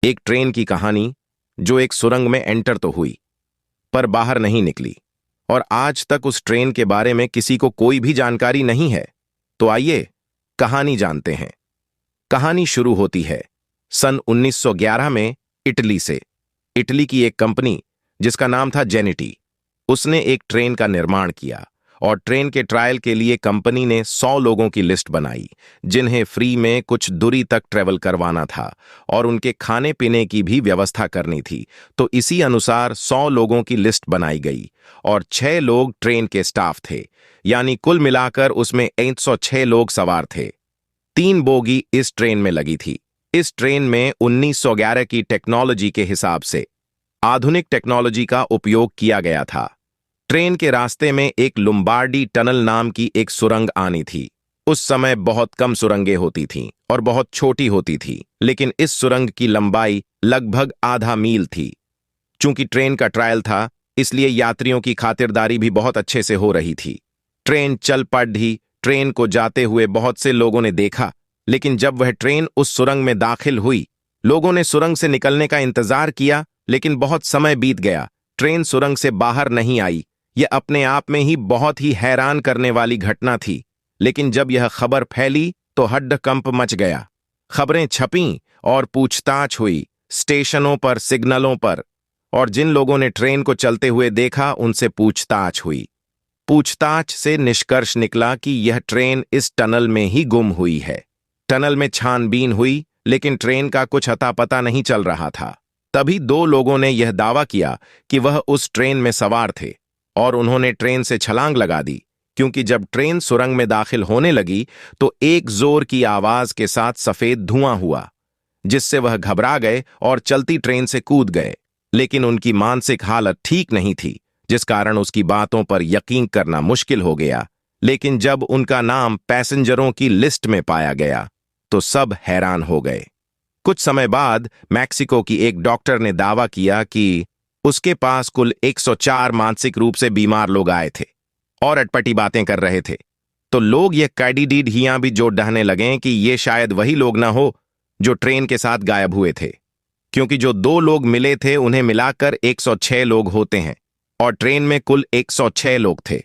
एक ट्रेन की कहानी जो एक सुरंग में एंटर तो हुई पर बाहर नहीं निकली और आज तक उस ट्रेन के बारे में किसी को कोई भी जानकारी नहीं है। तो आइए कहानी जानते हैं। कहानी शुरू होती है सन 1911 में इटली से। इटली की एक कंपनी जिसका नाम था जेनिटी, उसने एक ट्रेन का निर्माण किया और ट्रेन के ट्रायल के लिए कंपनी ने 100 लोगों की लिस्ट बनाई जिन्हें फ्री में कुछ दूरी तक ट्रेवल करवाना था और उनके खाने पीने की भी व्यवस्था करनी थी। तो इसी अनुसार 100 लोगों की लिस्ट बनाई गई और 6 लोग ट्रेन के स्टाफ थे, यानी कुल मिलाकर उसमें 106 लोग सवार थे। 3 बोगी इस ट्रेन में लगी थी। इस ट्रेन में 1911 की टेक्नोलॉजी के हिसाब से आधुनिक टेक्नोलॉजी का उपयोग किया गया था। ट्रेन के रास्ते में एक लुम्बार्डी टनल नाम की एक सुरंग आनी थी। उस समय बहुत कम सुरंगें होती थीं और बहुत छोटी होती थी, लेकिन इस सुरंग की लंबाई लगभग आधा मील थी। चूंकि ट्रेन का ट्रायल था, इसलिए यात्रियों की खातिरदारी भी बहुत अच्छे से हो रही थी। ट्रेन चल पड़ी। ट्रेन को जाते हुए बहुत से लोगों ने देखा, लेकिन जब वह ट्रेन उस सुरंग में दाखिल हुई, लोगों ने सुरंग से निकलने का इंतजार किया, लेकिन बहुत समय बीत गया। ट्रेन सुरंग से बाहर नहीं आई। यह अपने आप में ही बहुत ही हैरान करने वाली घटना थी। लेकिन जब यह खबर फैली तो हड्डकंप मच गया। खबरें छपीं और पूछताछ हुई स्टेशनों पर, सिग्नलों पर, और जिन लोगों ने ट्रेन को चलते हुए देखा उनसे पूछताछ हुई। पूछताछ से निष्कर्ष निकला कि यह ट्रेन इस टनल में ही गुम हुई है। टनल में छानबीन हुई, लेकिन ट्रेन का कुछ अता पता नहीं चल रहा था। तभी 2 लोगों ने यह दावा किया कि वह उस ट्रेन में सवार थे और उन्होंने ट्रेन से छलांग लगा दी, क्योंकि जब ट्रेन सुरंग में दाखिल होने लगी तो एक जोर की आवाज के साथ सफेद धुआं हुआ, जिससे वह घबरा गए और चलती ट्रेन से कूद गए। लेकिन उनकी मानसिक हालत ठीक नहीं थी, जिस कारण उसकी बातों पर यकीन करना मुश्किल हो गया। लेकिन जब उनका नाम पैसेंजरों की लिस्ट में पाया गया तो सब हैरान हो गए। कुछ समय बाद मैक्सिको की एक डॉक्टर ने दावा किया कि उसके पास कुल 104 मानसिक रूप से बीमार लोग आए थे और अटपटी बातें कर रहे थे। तो लोग ये कैंडिडेट भी जोड़ डहने लगे कि ये शायद वही लोग ना हो जो ट्रेन के साथ गायब हुए थे, क्योंकि जो 2 लोग मिले थे उन्हें मिलाकर 106 लोग होते हैं और ट्रेन में कुल 106 लोग थे।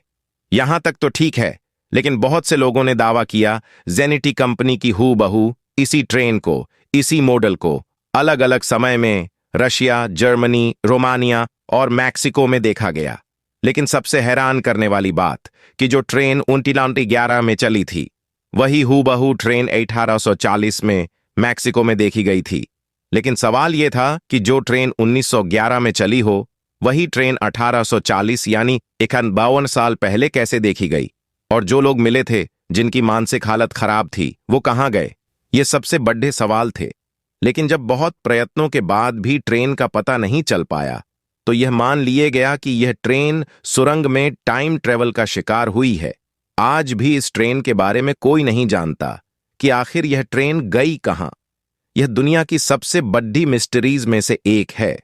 यहां तक तो ठीक है, लेकिन बहुत से लोगों ने दावा किया जेनिटी कंपनी की हूबहू इसी ट्रेन को, इसी मॉडल को अलग अलग समय में रशिया, जर्मनी, रोमानिया और मैक्सिको में देखा गया। लेकिन सबसे हैरान करने वाली बात कि जो ट्रेन 1911 में चली थी, वही हूबहू ट्रेन 1840 में मैक्सिको में देखी गई थी। लेकिन सवाल यह था कि जो ट्रेन 1911 में चली हो, वही ट्रेन 1840 यानी 51 साल पहले कैसे देखी गई, और जो लोग मिले थे जिनकी मानसिक हालत खराब थी, वो कहां गए? ये सबसे बड़े सवाल थे। लेकिन जब बहुत प्रयत्नों के बाद भी ट्रेन का पता नहीं चल पाया, तो यह मान लिया गया कि यह ट्रेन सुरंग में टाइम ट्रेवल का शिकार हुई है। आज भी इस ट्रेन के बारे में कोई नहीं जानता कि आखिर यह ट्रेन गई कहां। यह दुनिया की सबसे बड़ी मिस्ट्रीज में से एक है।